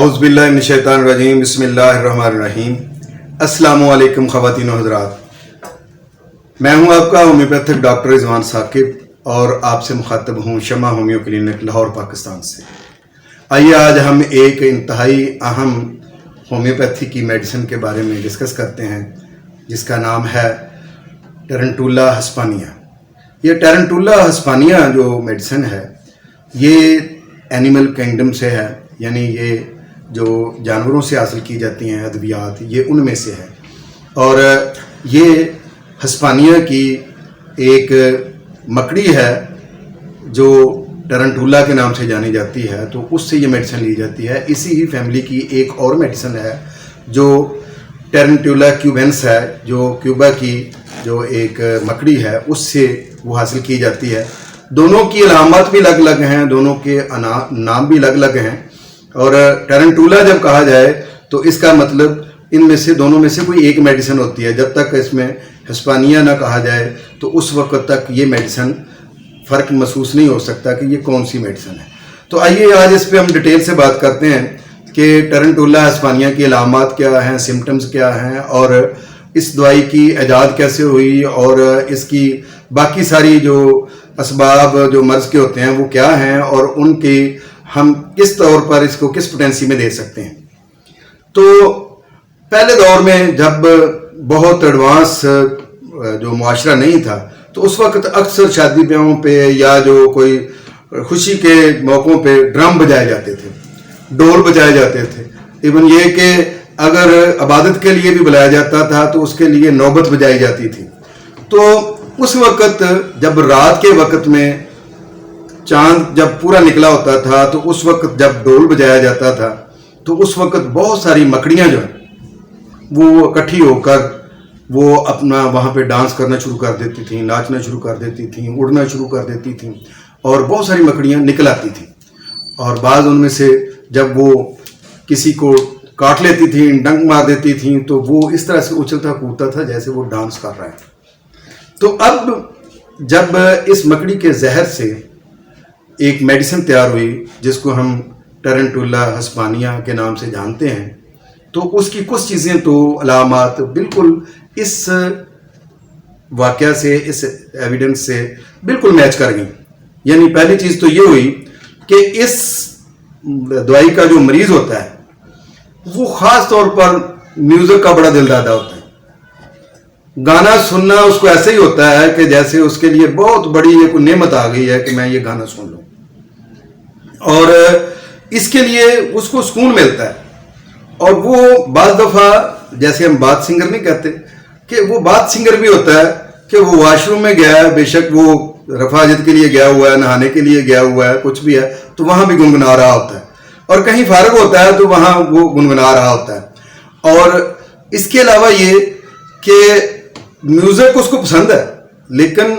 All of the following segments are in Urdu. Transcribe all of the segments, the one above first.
اعوذ باللہ من الشیطان الرجیم بسم اللہ الرحمن الرحیم۔ السلام علیکم خواتین و حضرات، میں ہوں آپ کا ہومیوپیتھک ڈاکٹر رضوان ثاقب اور آپ سے مخاطب ہوں شمع ہومیو کلینک لاہور پاکستان سے۔ آئیے آج ہم ایک انتہائی اہم ہومیوپیتھی کی میڈیسن کے بارے میں ڈسکس کرتے ہیں جس کا نام ہے ٹرنٹولا ہسپانیہ۔ یہ ٹرنٹولا ہسپانیہ جو میڈیسن ہے یہ اینیمل کنگڈم سے ہے، یعنی یہ جو جانوروں سے حاصل کی جاتی ہیں ادویات یہ ان میں سے ہے، اور یہ ہسپانیہ کی ایک مکڑی ہے جو ٹرنٹولا کے نام سے جانی جاتی ہے، تو اس سے یہ میڈیسن لی جاتی ہے۔ اسی ہی فیملی کی ایک اور میڈیسن ہے جو ٹرنٹولا کیوبینس ہے، جو کیوبا کی جو ایک مکڑی ہے اس سے وہ حاصل کی جاتی ہے۔ دونوں کی علامات بھی الگ الگ ہیں، دونوں کے نام بھی الگ الگ ہیں، اور ٹرنٹولا جب کہا جائے تو اس کا مطلب ان میں سے دونوں میں سے کوئی ایک میڈیسن ہوتی ہے۔ جب تک اس میں ہسپانیہ نہ کہا جائے تو اس وقت تک یہ میڈیسن فرق محسوس نہیں ہو سکتا کہ یہ کون سی میڈیسن ہے۔ تو آئیے آج اس پہ ہم ڈیٹیل سے بات کرتے ہیں کہ ٹرنٹولا ہسپانیہ کی علامات کیا ہیں، سمٹمز کیا ہیں، اور اس دوائی کی ایجاد کیسے ہوئی، اور اس کی باقی ساری جو اسباب جو مرض کے ہوتے ہیں وہ کیا ہیں، اور ان کی ہم کس طور پر اس کو کس پوٹینسی میں دے سکتے ہیں۔ تو پہلے دور میں جب بہت ایڈوانس جو معاشرہ نہیں تھا تو اس وقت اکثر شادی بیاہوں پہ یا جو کوئی خوشی کے موقعوں پہ ڈرم بجائے جاتے تھے، ڈول بجائے جاتے تھے، ایون یہ کہ اگر عبادت کے لیے بھی بلایا جاتا تھا تو اس کے لیے نوبت بجائی جاتی تھی۔ تو اس وقت جب رات کے وقت میں چاند جب پورا نکلا ہوتا تھا تو اس وقت جب ڈول بجایا جاتا تھا تو اس وقت بہت ساری مکڑیاں جو ہیں وہ اکٹھی ہو کر وہ اپنا وہاں پہ ڈانس کرنا شروع کر دیتی تھیں، ناچنا شروع کر دیتی تھیں، اڑنا شروع کر دیتی تھیں، اور بہت ساری مکڑیاں نکل آتی تھیں، اور بعض ان میں سے جب وہ کسی کو کاٹ لیتی تھیں، ڈنک مار دیتی تھیں، تو وہ اس طرح سے اچھلتا کودتا تھا جیسے وہ ڈانس کر رہا ہے۔ تو اب جب اس مکڑی کے زہر سے ایک میڈیسن تیار ہوئی جس کو ہم ٹرنٹولا ہسپانیہ کے نام سے جانتے ہیں، تو اس کی کچھ چیزیں تو علامات بالکل اس واقعہ سے، اس ایویڈنس سے بالکل میچ کر گئیں۔ یعنی پہلی چیز تو یہ ہوئی کہ اس دوائی کا جو مریض ہوتا ہے وہ خاص طور پر میوزک کا بڑا دل دادا ہوتا ہے۔ گانا سننا اس کو ایسے ہی ہوتا ہے کہ جیسے اس کے لیے بہت بڑی یہ کوئی نعمت آ گئی ہے کہ میں یہ گانا سن لوں، اور اس کے لیے اس کو سکون ملتا ہے۔ اور وہ بعض دفعہ جیسے ہم بات سنگر نہیں کہتے کہ وہ بات سنگر بھی ہوتا ہے کہ وہ واش روم میں گیا ہے، بے شک وہ رفع حاجت کے لیے گیا ہوا ہے، نہانے کے لیے گیا ہوا ہے، کچھ بھی ہے تو وہاں بھی گنگنا رہا ہوتا ہے، اور کہیں فارغ ہوتا ہے تو وہاں وہ گنگنا رہا ہوتا ہے۔ اور اس کے علاوہ یہ کہ میوزک اس کو پسند ہے، لیکن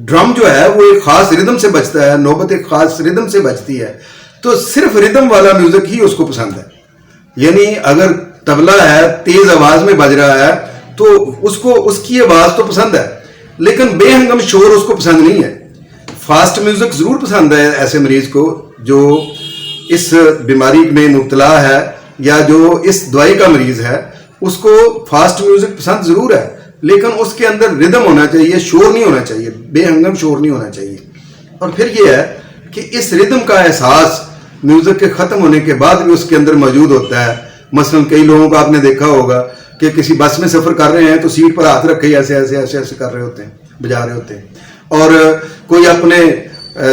ڈرم جو ہے وہ ایک خاص ردم سے بجتا ہے، نوبت ایک خاص ردم سے بجتی ہے، تو صرف ردم والا میوزک ہی اس کو پسند ہے۔ یعنی اگر طبلہ ہے تیز آواز میں بج رہا ہے تو اس کو اس کی آواز تو پسند ہے، لیکن بے ہنگم شور اس کو پسند نہیں ہے۔ فاسٹ میوزک ضرور پسند ہے ایسے مریض کو جو اس بیماری میں مبتلا ہے یا جو اس دوائی کا مریض ہے، اس کو فاسٹ میوزک پسند ضرور ہے، لیکن اس کے اندر ردم ہونا چاہیے، شور نہیں ہونا چاہیے، بے ہنگم شور نہیں ہونا چاہیے۔ اور پھر یہ ہے کہ اس ردم کا احساس میوزک کے ختم ہونے کے بعد بھی اس کے اندر موجود ہوتا ہے۔ مثلا کئی لوگوں کو آپ نے دیکھا ہوگا کہ کسی بس میں سفر کر رہے ہیں تو سیٹ پر ہاتھ رکھے ایسے ایسے ایسے ایسے کر رہے ہوتے ہیں، بجا رہے ہوتے ہیں، اور کوئی اپنے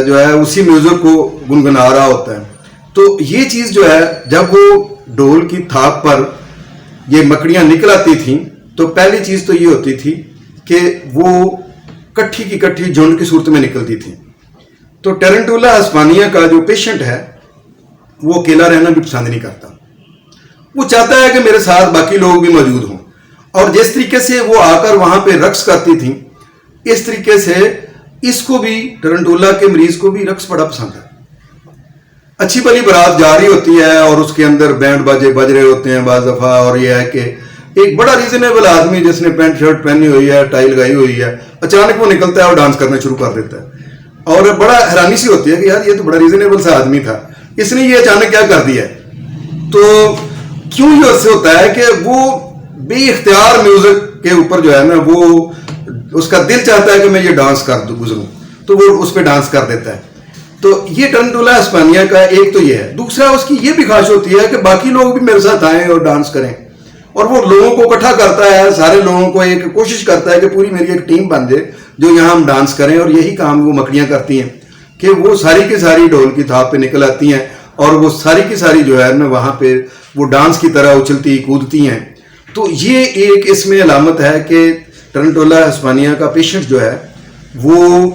جو ہے اسی میوزک کو گنگنا رہا ہوتا ہے۔ تو یہ چیز جو ہے جب وہ ڈول کی تھاپ پر یہ مکڑیاں نکل آتی تھیں تو پہلی چیز تو یہ ہوتی تھی کہ وہ کٹھی کی کٹھی جھنڈ کی صورت میں نکلتی تھیں۔ تو ٹرنٹولا ہسپانیہ کا جو پیشنٹ ہے وہ اکیلا رہنا بھی پسند نہیں کرتا، وہ چاہتا ہے کہ میرے ساتھ باقی لوگ بھی موجود ہوں، اور جس طریقے سے وہ آ کر وہاں پہ رقص کرتی تھیں اس طریقے سے اس کو بھی ٹرنٹولا کے مریض کو بھی رقص بڑا پسند ہے۔ اچھی بھلی بارات جا رہی ہوتی ہے اور اس کے اندر بینڈ باجے بج رہے ہوتے ہیں بعض دفعہ، اور یہ ہے کہ ایک بڑا ریزنیبل آدمی جس نے پینٹ شرٹ پہنی ہوئی ہے، ٹائی لگائی ہوئی ہے، اچانک وہ نکلتا ہے اور ڈانس کرنا شروع کر دیتا ہے، اور بڑا حیرانی سی ہوتی ہے کہ یار یہ تو بڑا ریزنیبل سا آدمی تھا، اس نے یہ اچانک کیا کر دیا ہے۔ تو کیوں یہ اس سے ہوتا ہے کہ وہ بے اختیار میوزک کے اوپر جو ہے نا وہ اس کا دل چاہتا ہے کہ میں یہ ڈانس کر گزروں تو وہ اس پہ ڈانس کر دیتا ہے. تو یہ ٹرنٹولا ہسپانیہ کا ایک تو یہ ہے. دوسرا اس کی یہ بھی خواہش ہوتی ہے کہ باقی لوگ بھی میرے ساتھ آئیں اور ڈانس کریں, اور وہ لوگوں کو اکٹھا کرتا ہے, سارے لوگوں کو ایک کوشش کرتا ہے کہ پوری میری ایک ٹیم بن جائے جو یہاں ہم ڈانس کریں. اور یہی کام وہ مکڑیاں کرتی ہیں کہ وہ ساری کی ساری ڈھول کی تھاپ پہ نکل آتی ہیں اور وہ ساری کی ساری جو ہے نا وہاں پہ وہ ڈانس کی طرح اچھلتی کودتی ہیں. تو یہ ایک اس میں علامت ہے کہ ٹرنٹولا ہسپانیہ کا پیشنٹ جو ہے وہ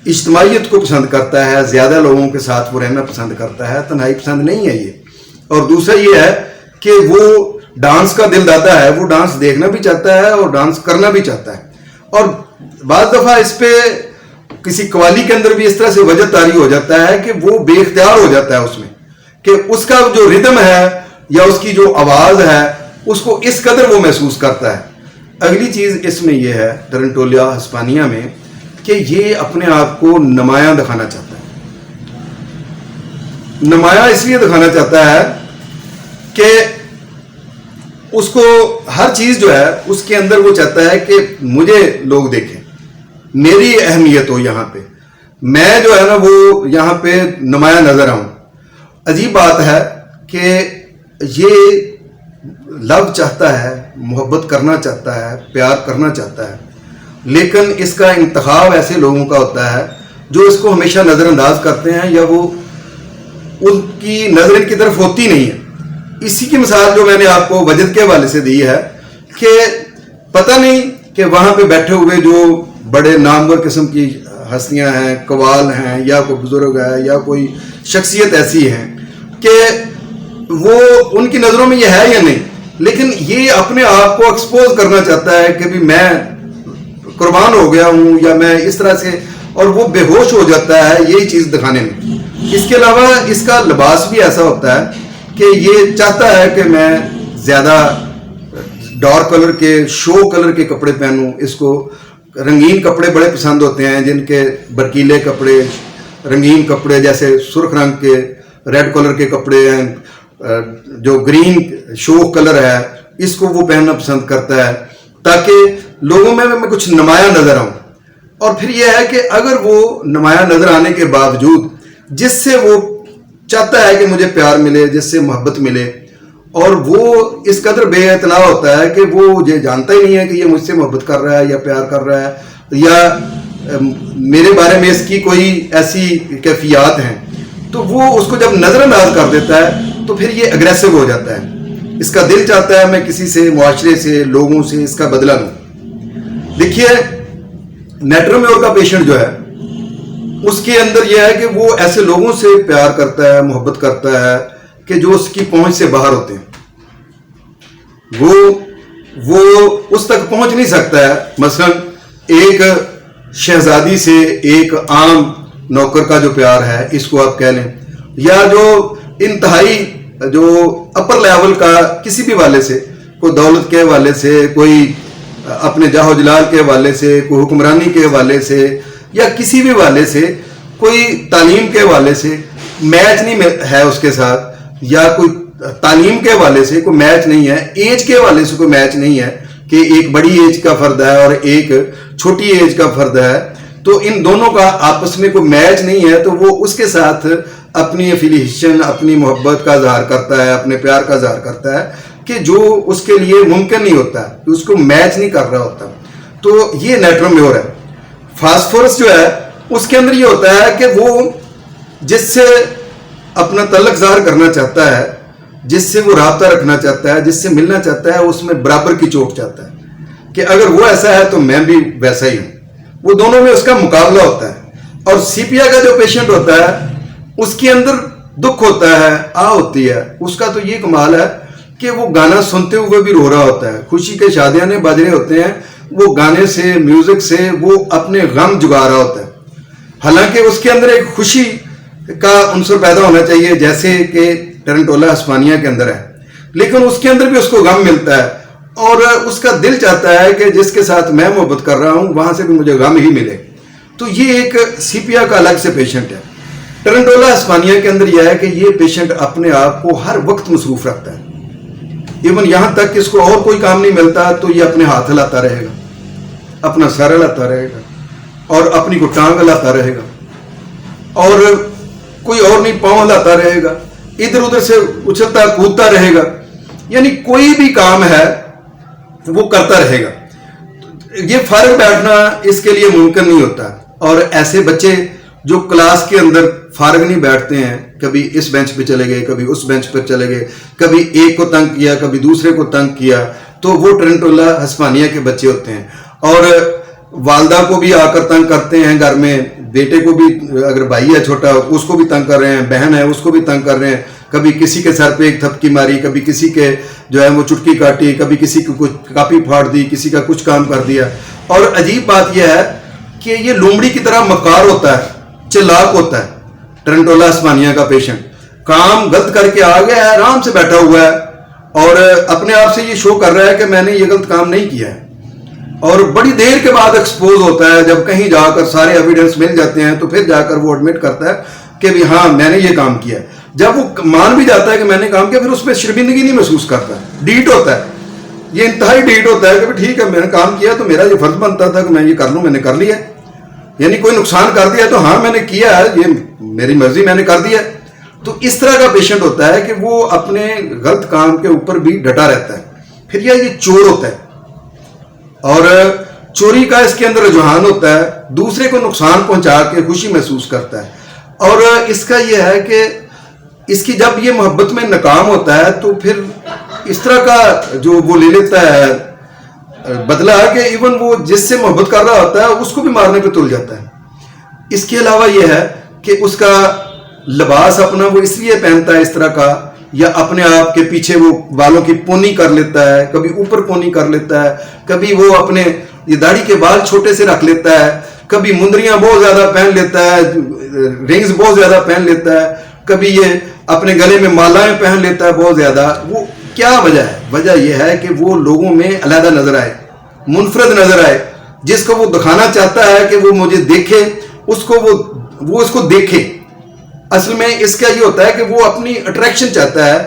اجتماعیت کو پسند کرتا ہے, زیادہ لوگوں کے ساتھ وہ رہنا پسند کرتا ہے, تنہائی پسند نہیں ہے یہ. اور دوسرا یہ ہے کہ وہ ڈانس کا دل داتا ہے, وہ ڈانس دیکھنا بھی چاہتا ہے اور ڈانس کرنا بھی چاہتا ہے. اور بعض دفعہ اس پہ کسی قوالی کے اندر بھی اس طرح سے وجہ طاری ہو جاتا ہے کہ وہ بے اختیار ہو جاتا ہے اس میں, کہ اس کا جو ردم ہے یا اس کی جو آواز ہے اس کو اس قدر وہ محسوس کرتا ہے. اگلی چیز اس میں یہ ہے ٹرنٹولا ہسپانیہ میں کہ یہ اپنے آپ کو نمایاں دکھانا چاہتا ہے. نمایاں اس لیے دکھانا چاہتا ہے کہ اس کو ہر چیز جو ہے اس کے اندر وہ چاہتا ہے کہ مجھے لوگ دیکھیں, میری اہمیت ہو یہاں پہ, میں جو ہے نا وہ یہاں پہ نمایاں نظر آؤں. عجیب بات ہے کہ یہ لو چاہتا ہے, محبت کرنا چاہتا ہے, پیار کرنا چاہتا ہے, لیکن اس کا انتخاب ایسے لوگوں کا ہوتا ہے جو اس کو ہمیشہ نظر انداز کرتے ہیں یا وہ ان کی نظر ان کی طرف ہوتی نہیں ہے. اسی کی مثال جو میں نے آپ کو وجد کے حوالے سے دی ہے کہ پتہ نہیں کہ وہاں پہ بیٹھے ہوئے جو بڑے نامور قسم کی ہستیاں ہیں, قوال ہیں یا کوئی بزرگ ہے یا کوئی شخصیت ایسی ہیں کہ وہ ان کی نظروں میں یہ ہے یا نہیں, لیکن یہ اپنے آپ کو ایکسپوز کرنا چاہتا ہے کہ بھی میں قربان ہو گیا ہوں یا میں اس طرح سے, اور وہ بے ہوش ہو جاتا ہے یہی چیز دکھانے میں. اس کے علاوہ اس کا لباس بھی ایسا ہوتا ہے کہ یہ چاہتا ہے کہ میں زیادہ ڈارک کلر کے شو کلر کے کپڑے پہنوں. اس کو رنگین کپڑے بڑے پسند ہوتے ہیں, جن کے برکیلے کپڑے, رنگین کپڑے جیسے سرخ رنگ کے ریڈ کلر کے کپڑے ہیں, جو گرین شو کلر ہے اس کو وہ پہننا پسند کرتا ہے تاکہ لوگوں میں کچھ نمایاں نظر آؤں. اور پھر یہ ہے کہ اگر وہ نمایاں نظر آنے کے باوجود جس سے وہ چاہتا ہے کہ مجھے پیار ملے, جس سے محبت ملے, اور وہ اس قدر بے اطلاع ہوتا ہے کہ وہ یہ جانتا ہی نہیں ہے کہ یہ مجھ سے محبت کر رہا ہے یا پیار کر رہا ہے یا میرے بارے میں اس کی کوئی ایسی کیفیات ہیں, تو وہ اس کو جب نظر انداز کر دیتا ہے تو پھر یہ اگریسو ہو جاتا ہے. اس کا دل چاہتا ہے میں کسی سے, معاشرے سے, لوگوں سے اس کا بدلہ لوں. دیکھیے نیٹرمیور کا پیشنٹ جو ہے اس کے اندر یہ ہے کہ وہ ایسے لوگوں سے پیار کرتا ہے, محبت کرتا ہے کہ جو اس کی پہنچ سے باہر ہوتے ہیں. وہ اس تک پہنچ نہیں سکتا ہے. مثلا ایک شہزادی سے ایک عام نوکر کا جو پیار ہے اس کو آپ کہہ لیں, یا جو انتہائی جو اپر لیول کا کسی بھی والے سے, کوئی دولت کے حوالے سے, کوئی اپنے جاہ و جلال کے حوالے سے, کوئی حکمرانی کے حوالے سے, یا کسی بھی والے سے, کوئی تعلیم کے حوالے سے میچ نہیں ہے اس کے ساتھ, یا کوئی تعلیم کے حوالے سے کوئی میچ نہیں ہے, ایج کے حوالے سے کوئی میچ نہیں ہے کہ ایک بڑی ایج کا فرد ہے اور ایک چھوٹی ایج کا فرد ہے, تو ان دونوں کا آپس میں کوئی میچ نہیں ہے, تو وہ اس کے ساتھ اپنی افیلیشن, اپنی محبت کا اظہار کرتا ہے, اپنے پیار کا اظہار کرتا ہے کہ جو اس کے لیے ممکن نہیں ہوتا, کہ اس کو میچ نہیں کر رہا ہوتا. تو یہ نیٹرمیور ہے. فاسفورس جو ہے اس کے اندر یہ ہوتا ہے کہ وہ جس سے اپنا تعلق ظاہر کرنا چاہتا ہے, جس سے وہ رابطہ رکھنا چاہتا ہے, جس سے ملنا چاہتا ہے, اس میں برابر کی چوٹ چاہتا ہے کہ اگر وہ ایسا ہے تو میں بھی ویسا ہی ہوں. وہ دونوں میں اس کا مقابلہ ہوتا ہے. اور سیپیا کا جو پیشنٹ ہوتا ہے اس کے اندر دکھ ہوتا ہے, ہوتی ہے. اس کا تو یہ کمال ہے کہ وہ گانا سنتے ہوئے بھی رو رہا ہوتا ہے. خوشی کے شادیانے بج رہے ہوتے ہیں, وہ گانے سے, میوزک سے وہ اپنے غم جگا رہا ہوتا ہے. حالانکہ اس کے اندر ایک خوشی کا عنصر پیدا ہونا چاہیے جیسے کہ ٹرنٹولا ہسپانیہ کے اندر ہے, لیکن اس کے اندر بھی اس کو غم ملتا ہے اور اس کا دل چاہتا ہے کہ جس کے ساتھ میں محبت کر رہا ہوں وہاں سے بھی مجھے غم ہی ملے. تو یہ ایک سیپیا کا الگ سے پیشنٹ ہے. ٹرنٹولا ہسپانیہ کے اندر یہ ہے کہ یہ پیشنٹ اپنے آپ کو ہر وقت مصروف رکھتا ہے. ایون یہاں تک کہ اس کو اور کوئی کام نہیں ملتا تو یہ اپنے ہاتھ ہلاتا رہے گا, اپنا سر ہلاتا رہے گا, اور اپنی کو ٹانگ ہلاتا رہے گا, اور کوئی اور نہیں پاؤں ہلاتا رہے گا, ادھر ادھر سے اچھلتا کودتا رہے گا. یعنی کوئی بھی کام ہے وہ کرتا رہے گا. یہ فارغ بیٹھنا اس کے لیے ممکن نہیں ہوتا. اور ایسے بچے جو کلاس کے اندر فارغ نہیں بیٹھتے ہیں, کبھی اس بینچ پہ چلے گئے, کبھی اس بینچ پہ چلے گئے, کبھی ایک کو تنگ کیا, کبھی دوسرے کو تنگ کیا, تو وہ ٹرنٹولا ہسپانیہ کے بچے ہوتے ہیں. اور والدہ کو بھی آ کر تنگ کرتے ہیں گھر میں, بیٹے کو بھی, اگر بھائی ہے چھوٹا اس کو بھی تنگ کر رہے ہیں, بہن ہے اس کو بھی تنگ کر رہے ہیں, کبھی کسی کے سر پہ ایک تھپکی ماری, کبھی کسی کے جو ہے وہ چٹکی کاٹی, کبھی کسی کو کچھ کاپی پھاڑ دی, کسی کا کچھ کام کر دیا. اور عجیب بات یہ ہے کہ یہ لومڑی کی طرح مکار ہوتا ہے, چلاک ہوتا ہے. ٹرنٹولا ہسپانیہ کا پیشنٹ کام غلط کر کے آ گیا ہے, آرام سے بیٹھا ہوا ہے, اور اپنے آپ سے یہ شو کر رہا ہے کہ میں نے یہ غلط کام نہیں کیا ہے. اور بڑی دیر کے بعد ایکسپوز ہوتا ہے, جب کہیں جا کر سارے ایویڈنس مل جاتے ہیں تو پھر جا کر وہ ایڈمٹ کرتا ہے کہ بھی ہاں میں نے یہ کام کیا. جب وہ مان بھی جاتا ہے کہ میں نے کام کیا, پھر اس میں شرمندگی نہیں محسوس کرتا, ڈیٹ ہوتا ہے, یہ انتہائی ڈیٹ ہوتا ہے کہ ٹھیک ہے میں نے کام کیا تو میرا یہ فرض بنتا تھا کہ میں یہ کر لوں, میں نے کر لیا. یعنی کوئی نقصان کر دیا تو ہاں میں نے کیا ہے, یہ میری مرضی, میں نے کر دیا. تو اس طرح کا پیشنٹ ہوتا ہے کہ وہ اپنے غلط کام کے اوپر بھی ڈٹا رہتا ہے. پھر یہ چور ہوتا ہے, اور چوری کا اس کے اندر رجحان ہوتا ہے, دوسرے کو نقصان پہنچا کے خوشی محسوس کرتا ہے. اور اس کا یہ ہے کہ اس کی جب یہ محبت میں ناکام ہوتا ہے تو پھر اس طرح کا جو وہ لے لیتا ہے بدلہ کہ ایون وہ جس سے محبت کر رہا ہوتا ہے اس کو بھی مارنے پہ تل جاتا ہے. اس کے علاوہ یہ ہے کہ اس کا لباس اپنا وہ اس لیے پہنتا ہے اس طرح کا, یا اپنے آپ کے پیچھے وہ بالوں کی پونی کر لیتا ہے, کبھی اوپر پونی کر لیتا ہے, کبھی وہ اپنے یہ داڑھی کے بال چھوٹے سے رکھ لیتا ہے, کبھی مندریاں بہت زیادہ پہن لیتا ہے, رنگز بہت زیادہ پہن لیتا ہے, کبھی یہ اپنے گلے میں مالائیں پہن لیتا ہے بہت زیادہ. وہ کیا وجہ ہے؟ وجہ یہ ہے کہ وہ لوگوں میں علیحدہ نظر آئے, منفرد نظر آئے. جس کو وہ دکھانا چاہتا ہے کہ وہ مجھے دیکھے, اس کو وہ اس کو دیکھے. اصل میں اس کا یہ ہوتا ہے کہ وہ اپنی اٹریکشن چاہتا ہے,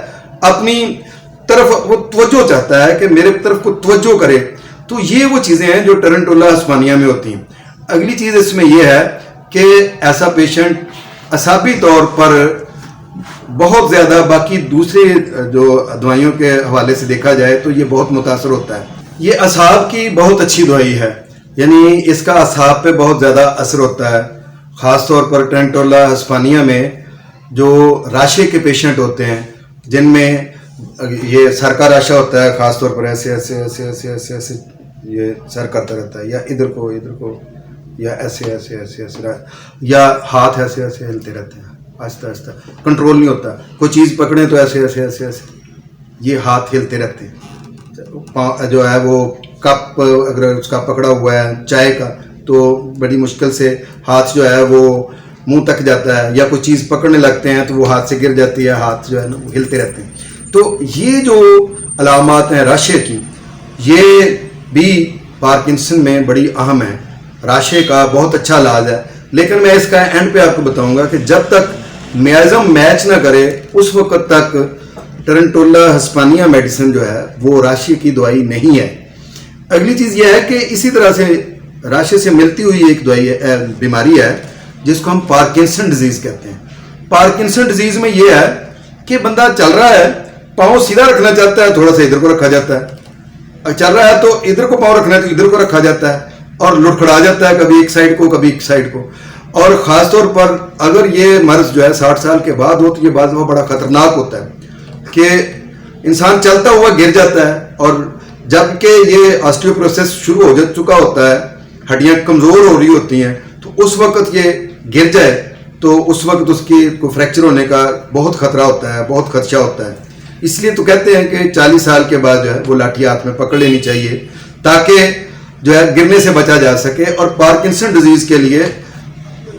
اپنی طرف وہ توجہ چاہتا ہے کہ میرے طرف کو توجہ کرے. تو یہ وہ چیزیں ہیں جو ٹرنٹولا ہسپانیہ میں ہوتی ہیں. اگلی چیز اس میں یہ ہے کہ ایسا پیشنٹ اعصابی طور پر بہت زیادہ باقی دوسرے جو دوائیوں کے حوالے سے دیکھا جائے تو یہ بہت متاثر ہوتا ہے. یہ اعصاب کی بہت اچھی دوائی ہے, یعنی اس کا اعصاب پہ بہت زیادہ اثر ہوتا ہے. خاص طور پر ٹرنٹولا ہسپانیہ میں جو راشے کے پیشنٹ ہوتے ہیں, جن میں یہ سر کا راشا ہوتا ہے, خاص طور پر ایسے ایسے ایسے ایسے ایسے ایسے یہ سر کرتا رہتا ہے, یا ادھر کو, یا ایسے ایسے ایسے ایسے, یا ہاتھ ایسے ایسے ہلتے رہتے ہیں آہستہ آہستہ, کنٹرول نہیں ہوتا. کوئی چیز پکڑیں تو ایسے ایسے ایسے ایسے یہ ہاتھ ہلتے رہتے ہیں. جو ہے وہ کپ اگر اس کا پکڑا ہوا ہے چائے کا تو بڑی مشکل سے ہاتھ جو ہے وہ منہ تک جاتا ہے, یا کوئی چیز پکڑنے لگتے ہیں تو وہ ہاتھ سے گر جاتی ہے, ہاتھ جو ہے نا ہلتے رہتے ہیں. تو یہ جو علامات ہیں راشے کی, یہ بھی پارکنسن میں بڑی اہم ہیں. راشے کا بہت اچھا علاج ہے, لیکن میں اس کا اینڈ پہ آپ کو بتاؤں گا کہ جب تک میازم میچ نہ کرے اس وقت تک ٹرنٹولا ہسپانیہ میڈیسن جو ہے وہ راشے کی دوائی نہیں ہے. اگلی چیز یہ ہے کہ اسی طرح سے راشے سے ملتی ہوئی ایک دوائی ہے, بیماری ہے جس کو ہم پارکنسن ڈیزیز کہتے ہیں. پارکنسن ڈیزیز میں یہ ہے کہ بندہ چل رہا ہے, پاؤں سیدھا رکھنا چاہتا ہے, تھوڑا سا ادھر کو رکھا جاتا ہے, چل رہا ہے تو ادھر کو پاؤں رکھنا ہے تو ادھر کو رکھا جاتا ہے, اور لڑکھڑا جاتا ہے کبھی ایک سائڈ کو کبھی ایک سائڈ کو. اور خاص طور پر اگر یہ مرض جو ہے 60 سال کے بعد ہو تو یہ بعض دفعہ بڑا خطرناک ہوتا ہے کہ انسان چلتا ہوا گر جاتا ہے, اور جب کہ یہ آسٹیوپروسس شروع ہو چکا ہوتا ہے, ہڈیاں کمزور ہو رہی ہوتی ہیں, تو اس وقت یہ گر جائے تو اس وقت اس کی کو فریکچر ہونے کا بہت خطرہ ہوتا ہے, بہت خدشہ ہوتا ہے. اس لیے تو کہتے ہیں کہ 40 سال کے بعد جو ہے وہ لاٹھی ہاتھ میں پکڑ لینی چاہیے تاکہ جو ہے گرنے سے بچا جا سکے. اور پارکنسن ڈیزیز کے لیے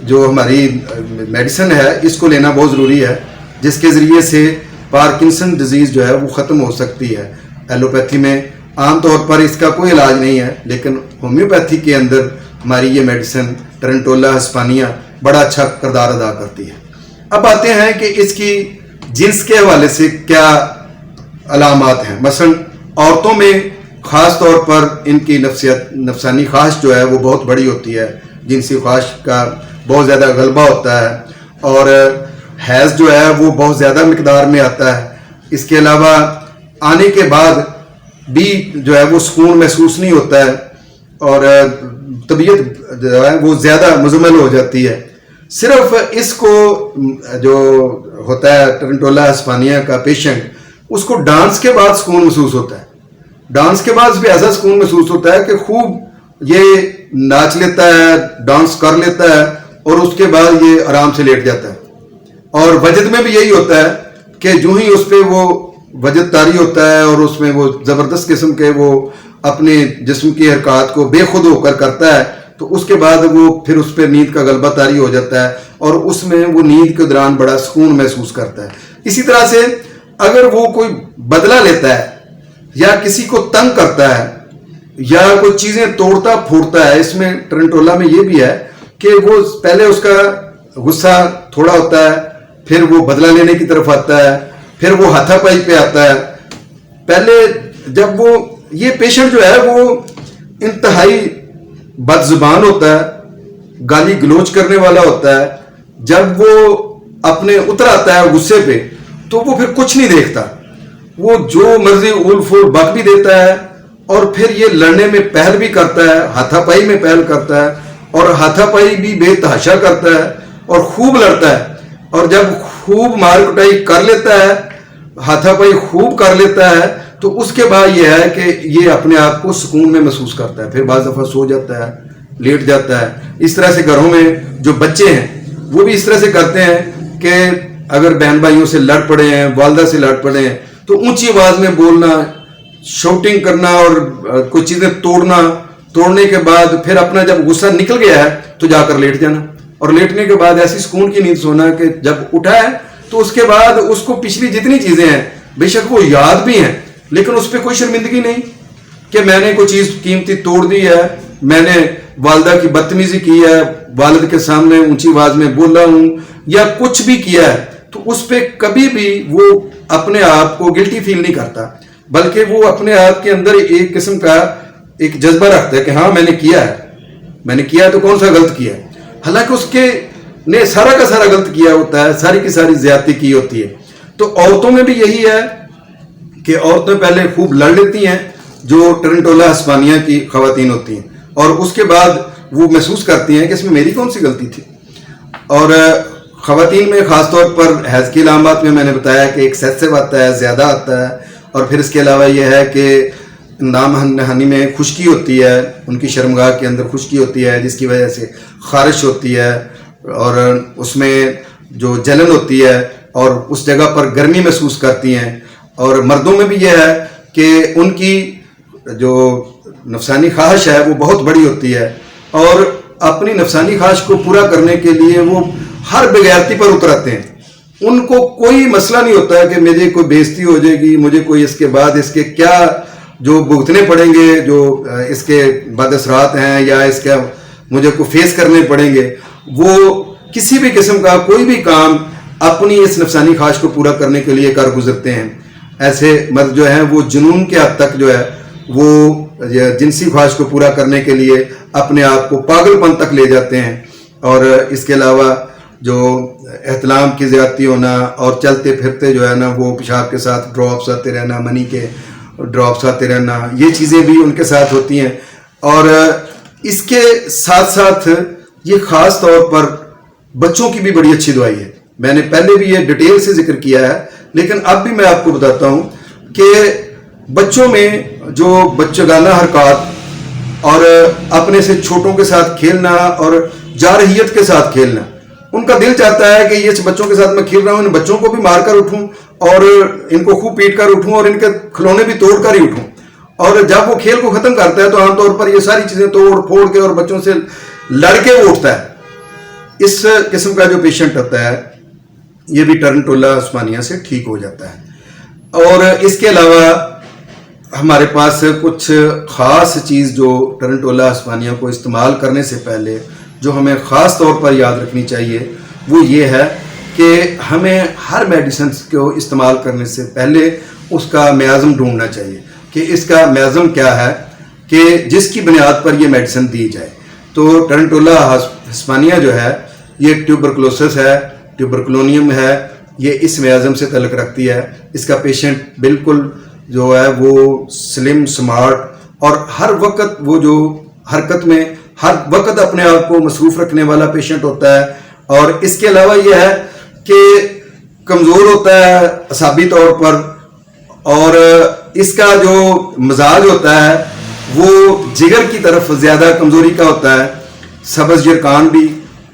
جو ہماری میڈیسن ہے اس کو لینا بہت ضروری ہے, جس کے ذریعے سے پارکنسن ڈیزیز جو ہے وہ ختم ہو سکتی ہے. ایلوپیتھی میں عام طور پر اس کا کوئی علاج نہیں ہے, لیکن ہومیوپیتھی کے اندر ہماری یہ میڈیسن ٹرنٹولا ہسپانیہ بڑا اچھا کردار ادا کرتی ہے. اب آتے ہیں کہ اس کی جنس کے حوالے سے کیا علامات ہیں. مثلا عورتوں میں خاص طور پر ان کی نفسانی خواہش جو ہے وہ بہت بڑی ہوتی ہے، جنسی خواہش کا بہت زیادہ غلبہ ہوتا ہے، اور حیض جو ہے وہ بہت زیادہ مقدار میں آتا ہے. اس کے علاوہ آنے کے بعد بھی جو ہے وہ سکون محسوس نہیں ہوتا ہے، اور طبیعت جو ہے وہ زیادہ مزمل ہو جاتی ہے. صرف اس کو جو ہوتا ہے ٹرنٹولا ہسپانیہ کا پیشنٹ، اس کو ڈانس کے بعد سکون محسوس ہوتا ہے. ڈانس کے بعد بھی ایسا سکون محسوس ہوتا ہے کہ خوب یہ ناچ لیتا ہے، ڈانس کر لیتا ہے، اور اس کے بعد یہ آرام سے لیٹ جاتا ہے. اور وجد میں بھی یہی ہوتا ہے کہ جو ہی اس پہ وہ وجد طاری ہوتا ہے اور اس میں وہ زبردست قسم کے وہ اپنے جسم کی حرکات کو بے خود ہو کر کرتا ہے، تو اس کے بعد وہ پھر اس پہ نیند کا غلبہ طاری ہو جاتا ہے، اور اس میں وہ نیند کے دوران بڑا سکون محسوس کرتا ہے. اسی طرح سے اگر وہ کوئی بدلہ لیتا ہے یا کسی کو تنگ کرتا ہے یا کوئی چیزیں توڑتا پھوڑتا ہے، اس میں ٹرنٹولا میں یہ بھی ہے کہ وہ پہلے اس کا غصہ تھوڑا ہوتا ہے، پھر وہ بدلہ لینے کی طرف آتا ہے، پھر وہ ہاتھا پائی پہ آتا ہے. پہلے جب وہ یہ پیشنٹ جو ہے وہ انتہائی بد زبان ہوتا ہے، گالی گلوچ کرنے والا ہوتا ہے. جب وہ اپنے اتر آتا ہے غصے پہ تو وہ پھر کچھ نہیں دیکھتا، وہ جو مرضی اول فول بک بھی دیتا ہے، اور پھر یہ لڑنے میں پہل بھی کرتا ہے، ہاتھا پائی میں پہل کرتا ہے، اور ہاتھا پائی بھی بے تحاشا کرتا ہے اور خوب لڑتا ہے. اور جب خوب مار کٹائی کر لیتا ہے، ہاتھا پائی خوب کر لیتا ہے، تو اس کے بعد یہ ہے کہ یہ اپنے آپ کو سکون میں محسوس کرتا ہے. پھر بعض دفعہ سو جاتا ہے، لیٹ جاتا ہے. اس طرح سے گھروں میں جو بچے ہیں وہ بھی اس طرح سے کرتے ہیں کہ اگر بہن بھائیوں سے لڑ پڑے ہیں، والدہ سے لڑ پڑے ہیں، تو اونچی آواز میں بولنا، شاؤٹنگ کرنا، اور کوئی چیزیں توڑنے کے بعد پھر اپنا جب غصہ نکل گیا ہے تو جا کر لیٹ جانا، اور لیٹنے کے بعد ایسی سکون کی نیند سونا کہ جب اٹھا ہے تو اس کے بعد اس کو پچھلی جتنی چیزیں ہیں بے شک وہ یاد بھی ہیں، لیکن اس پہ کوئی شرمندگی نہیں کہ میں نے کوئی چیز قیمتی توڑ دی ہے، میں نے والدہ کی بدتمیزی کی ہے، والد کے سامنے اونچی آواز میں بولا ہوں یا کچھ بھی کیا ہے، تو اس پہ کبھی بھی وہ اپنے آپ کو گلٹی فیل نہیں کرتا، بلکہ وہ اپنے آپ کے اندر ایک قسم کا ایک جذبہ رکھتا ہے کہ ہاں میں نے کیا ہے تو کون سا غلط کیا ہے. حالانکہ اس کے نے سارا کا سارا غلط کیا ہوتا ہے، ساری کی ساری زیادتی کی ہوتی ہے. تو عورتوں میں بھی یہی ہے کہ عورتیں پہلے خوب لڑ لیتی ہیں جو ٹرنٹولا ہسپانیہ کی خواتین ہوتی ہیں، اور اس کے بعد وہ محسوس کرتی ہیں کہ اس میں میری کون سی غلطی تھی. اور خواتین میں خاص طور پر حیض کی علامات میں نے بتایا کہ ایکسیسو آتا ہے، زیادہ آتا ہے، اور پھر اس کے علاوہ یہ ہے کہ نام نہانی میں خشکی ہوتی ہے، ان کی شرمگاہ کے اندر خشکی ہوتی ہے جس کی وجہ سے خارش ہوتی ہے، اور اس میں جو جلن ہوتی ہے اور اس جگہ پر گرمی محسوس کرتی ہیں. اور مردوں میں بھی یہ ہے کہ ان کی جو نفسانی خواہش ہے وہ بہت بڑی ہوتی ہے، اور اپنی نفسانی خواہش کو پورا کرنے کے لیے وہ ہر بغیرتی پر اترتے ہیں. ان کو کوئی مسئلہ نہیں ہوتا ہے کہ مجھے کوئی بےزتی ہو جائے گی، مجھے کوئی اس کے بعد اس کے کیا جو بھگتنے پڑیں گے، جو اس کے بد اثرات ہیں یا اس کے مجھے کو فیس کرنے پڑیں گے. وہ کسی بھی قسم کا کوئی بھی کام اپنی اس نفسانی خواہش کو پورا کرنے کے لیے کر گزرتے ہیں. ایسے مرد جو ہیں وہ جنون کے حد تک جو ہے وہ جنسی خواہش کو پورا کرنے کے لیے اپنے آپ کو پاگل پن تک لے جاتے ہیں. اور اس کے علاوہ جو احتلام کی زیادتی ہونا اور چلتے پھرتے جو ہے نا وہ پیشاب کے ساتھ ڈراپس آتے رہنا، منی کے ڈراپس آتے رہنا، یہ چیزیں بھی ان کے ساتھ ہوتی ہیں. اور اس کے ساتھ ساتھ یہ خاص طور پر بچوں کی بھی بڑی اچھی دوائی ہے. میں نے پہلے بھی یہ ڈیٹیل سے ذکر کیا ہے، لیکن اب بھی میں آپ کو بتاتا ہوں کہ بچوں میں جو بچگانہ حرکات اور اپنے سے چھوٹوں کے ساتھ کھیلنا اور جارحیت کے ساتھ کھیلنا، ان کا دل چاہتا ہے کہ یہ بچوں کے ساتھ میں کھیل رہا ہوں، ان بچوں کو بھی مار کر اٹھوں اور ان کو خوب پیٹ کر اٹھوں اور ان کے کھلونے بھی توڑ کر ہی اٹھوں. اور جب وہ کھیل کو ختم کرتا ہے تو عام طور پر یہ ساری چیزیں توڑ پھوڑ کے اور بچوں سے لڑ کے وہ اٹھتا ہے. اس قسم کا جو پیشنٹ ہوتا ہے یہ بھی ٹرنٹولا ہسپانیہ سے ٹھیک ہو جاتا ہے. اور اس کے علاوہ ہمارے پاس کچھ خاص چیز جو ٹرنٹولا ہسپانیہ کو استعمال کرنے سے پہلے جو ہمیں خاص طور پر یاد رکھنی چاہیے وہ یہ ہے کہ ہمیں ہر میڈیسن کو استعمال کرنے سے پہلے اس کا میازم ڈھونڈنا چاہیے کہ اس کا میازم کیا ہے کہ جس کی بنیاد پر یہ میڈیسن دی جائے. تو ٹرنٹولا ہسپانیہ جو ہے یہ ٹیوبرکلوسس ہے, ٹیوبرکلونیم ہے, یہ اس میازم سے تعلق رکھتی ہے. اس کا پیشنٹ بالکل جو ہے وہ سلم سمارٹ اور ہر وقت وہ جو حرکت میں ہر وقت اپنے آپ کو مصروف رکھنے والا پیشنٹ ہوتا ہے. اور اس کے علاوہ یہ ہے کہ کمزور ہوتا ہے اعصابی طور پر, اور اس کا جو مزاج ہوتا ہے وہ جگر کی طرف زیادہ کمزوری کا ہوتا ہے. سبز یرکان بھی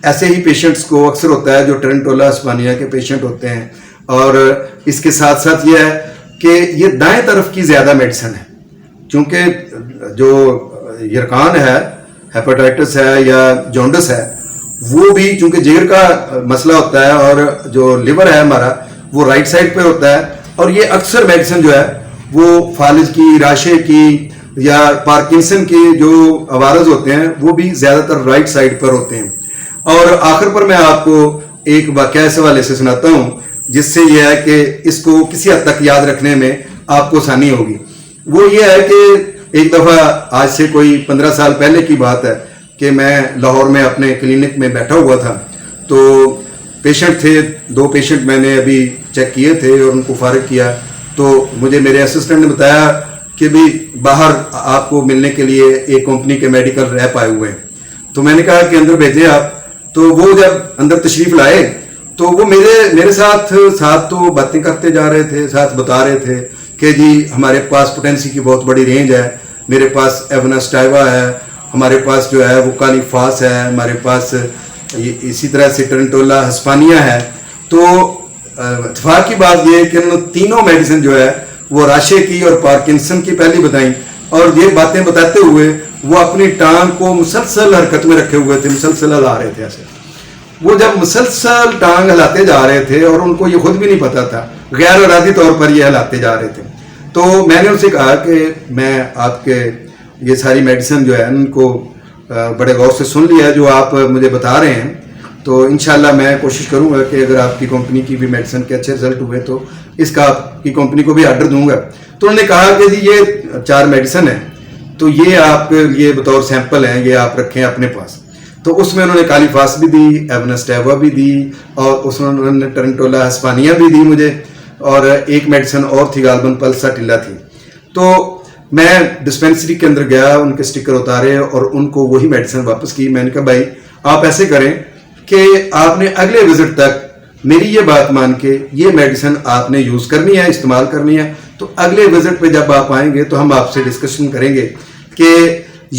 ایسے ہی پیشنٹس کو اکثر ہوتا ہے جو ٹرنٹولا ہسپانیہ کے پیشنٹ ہوتے ہیں. اور اس کے ساتھ ساتھ یہ ہے کہ یہ دائیں طرف کی زیادہ میڈیسن ہے, چونکہ جو یرکان ہے, ہیپاٹائٹس ہے یا جونڈس ہے, وہ بھی چونکہ جگر کا مسئلہ ہوتا ہے اور جو لیور ہے ہمارا وہ رائٹ سائڈ پہ ہوتا ہے. اور یہ اکثر میڈیسن جو ہے وہ فالج کی, راشے کی یا پارکنسن کے جو عوارض ہوتے ہیں وہ بھی زیادہ تر رائٹ سائڈ پر ہوتے ہیں. اور آخر پر میں آپ کو ایک واقعہ اس حوالے سے سناتا ہوں جس سے یہ ہے کہ اس کو کسی حد تک یاد رکھنے میں آپ کو آسانی ہوگی. وہ یہ ہے کہ ایک دفعہ آج سے کوئی 15 سال پہلے کی بات ہے کہ میں لاہور میں اپنے کلینک میں بیٹھا ہوا تھا. تو پیشنٹ تھے, 2 پیشنٹ میں نے ابھی چیک کیے تھے اور ان کو فارغ کیا. تو مجھے میرے اسسٹنٹ نے بتایا کہ بھی باہر آپ کو ملنے کے لیے ایک کمپنی کے میڈیکل ریپ آئے ہوئے ہیں. تو میں نے کہا کہ اندر بھیجیں آپ. تو وہ جب اندر تشریف لائے تو وہ میرے ساتھ تو باتیں کرتے جا رہے تھے, ساتھ بتا رہے تھے کہ جی ہمارے پاس پوٹینسی کی بہت بڑی رینج ہے, میرے پاس ایوناسٹائیوا ہے, ہمارے پاس جو ہے وہ کالی فاس ہے, ہمارے پاس اسی طرح سے ٹرنٹولا ہسپانیہ ہے. تو اتفاق کی بات یہ ہے کہ انہوں نے تینوں میڈیسن جو ہے وہ راشے کی اور پارکنسن کی پہلی بتائیں, اور یہ باتیں بتاتے ہوئے وہ اپنی ٹانگ کو مسلسل حرکت میں رکھے ہوئے تھے, مسلسل ہلا رہے تھے. ایسے وہ جب مسلسل ٹانگ ہلاتے جا رہے تھے اور ان کو یہ خود بھی نہیں پتا تھا, غیر ارادی طور پر یہ ہلاتے جا رہے تھے. تو میں نے ان سے کہا کہ میں آپ کے یہ ساری میڈیسن جو ہے ان کو بڑے غور سے سن لیا جو آپ مجھے بتا رہے ہیں. تو انشاءاللہ میں کوشش کروں گا کہ اگر آپ کی کمپنی کی بھی میڈیسن کے اچھے رزلٹ ہوئے تو اس کا آپ کی کمپنی کو بھی آرڈر دوں گا. تو انہوں نے کہا کہ جی یہ 4 میڈیسن ہیں, تو یہ آپ کے لیے بطور سیمپل ہیں, یہ آپ رکھیں اپنے پاس. تو اس میں انہوں نے کالی فاس بھی دی, ایوناسٹائیوا بھی دی, اور اس میں انہوں نے ٹرنٹولا ہسپانیہ بھی دی مجھے, اور ایک میڈیسن اور تھی غالباً پلساٹیلا تھی. تو میں ڈسپینسری کے اندر گیا, ان کے سٹیکر اتارے اور ان کو وہی میڈیسن واپس کی. میں نے کہا بھائی آپ ایسے کریں کہ آپ نے اگلے وزٹ تک میری یہ بات مان کے یہ میڈیسن آپ نے یوز کرنی ہے, استعمال کرنی ہے. تو اگلے وزٹ پہ جب آپ آئیں گے تو ہم آپ سے ڈسکشن کریں گے کہ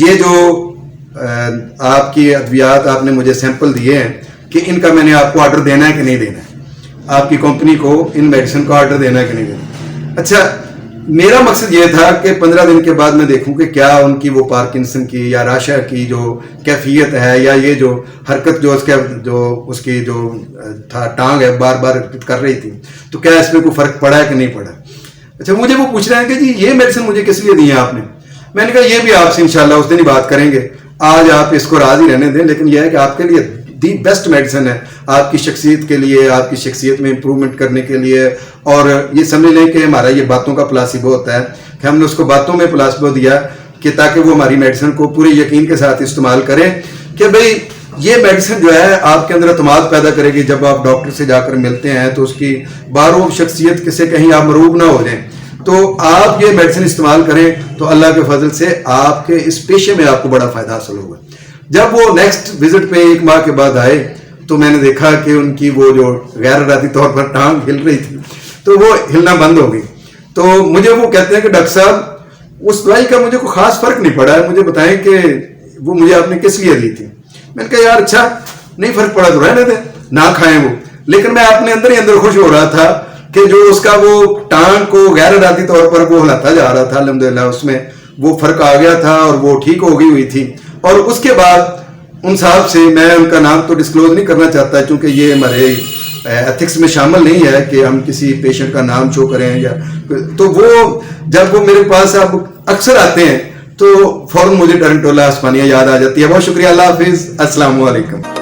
یہ جو آپ کی ادویات آپ نے مجھے سیمپل دیے ہیں کہ ان کا میں نے آپ کو آرڈر دینا ہے کہ نہیں دینا ہے, آپ کی کمپنی کو ان میڈیسن کو آرڈر دینا ہے کہ نہیں دینا. اچھا, میرا مقصد یہ تھا کہ 15 دن کے بعد میں دیکھوں کہ کیا ان کی وہ پارکنسن کی یا راشا کی جو کیفیت ہے, یا یہ جو حرکت جو اس کی جو تھا ٹانگ ہے بار بار کر رہی تھی, تو کیا اس میں کوئی فرق پڑا ہے کہ نہیں پڑا. اچھا, مجھے وہ پوچھ رہے ہیں کہ جی یہ میڈیسن مجھے کس لیے دی ہیں آپ نے. میں نے کہا یہ بھی آپ سے انشاءاللہ اس دن ہی بات کریں گے, آج آپ اس کو راضی رہنے دیں, لیکن یہ ہے کہ آپ کے لیے دی بیسٹ میڈیسن ہے, آپ کی شخصیت کے لیے, آپ کی شخصیت میں امپرومنٹ کرنے کے لیے. اور یہ سمجھ لیں کہ ہمارا یہ باتوں کا پلاسیبو ہوتا ہے کہ ہم نے اس کو باتوں میں پلاسیبو دیا کہ تاکہ وہ ہماری میڈیسن کو پورے یقین کے ساتھ استعمال کریں کہ بھئی یہ میڈیسن جو ہے آپ کے اندر اعتماد پیدا کرے گی. جب آپ ڈاکٹر سے جا کر ملتے ہیں تو اس کی باروب شخصیت سے کہیں آپ مروب نہ ہو جائیں. تو آپ یہ میڈیسن استعمال کریں تو اللہ کے فضل سے آپ کے اس پیشے میں آپ کو بڑا فائدہ حاصل ہوگا. جب وہ نیکسٹ وزٹ پہ 1 ماہ کے بعد آئے تو میں نے دیکھا کہ ان کی وہ جو غیر ارادی طور پر ٹانگ ہل رہی تھی تو وہ ہلنا بند ہو گئی. تو مجھے وہ کہتے ہیں کہ ڈاکٹر صاحب اس دوائی کا مجھے کوئی خاص فرق نہیں پڑا ہے, مجھے بتائیں کہ وہ مجھے آپ نے کس لیے دی تھی. میں نے کہا یار اچھا نہیں فرق پڑا تو رہنے دیں, نہ کھائیں وہ. لیکن میں اپنے اندر ہی اندر خوش ہو رہا تھا کہ جو اس کا وہ ٹانگ کو غیر ارادی طور پر وہ ہلاتا جا رہا تھا, الحمدللہ اس میں وہ فرق آ گیا تھا اور وہ ٹھیک ہو گئی ہوئی تھی. اور اس کے بعد ان صاحب سے, میں ان کا نام تو ڈسکلوز نہیں کرنا چاہتا کیونکہ یہ ہمارے ایتھکس میں شامل نہیں ہے کہ ہم کسی پیشنٹ کا نام شو کریں یا, تو وہ جب وہ میرے پاس اب اکثر آتے ہیں تو فوراً مجھے ٹرنٹولا ہسپانیہ یاد آ جاتی ہے. بہت شکریہ, اللہ حافظ, السلام علیکم.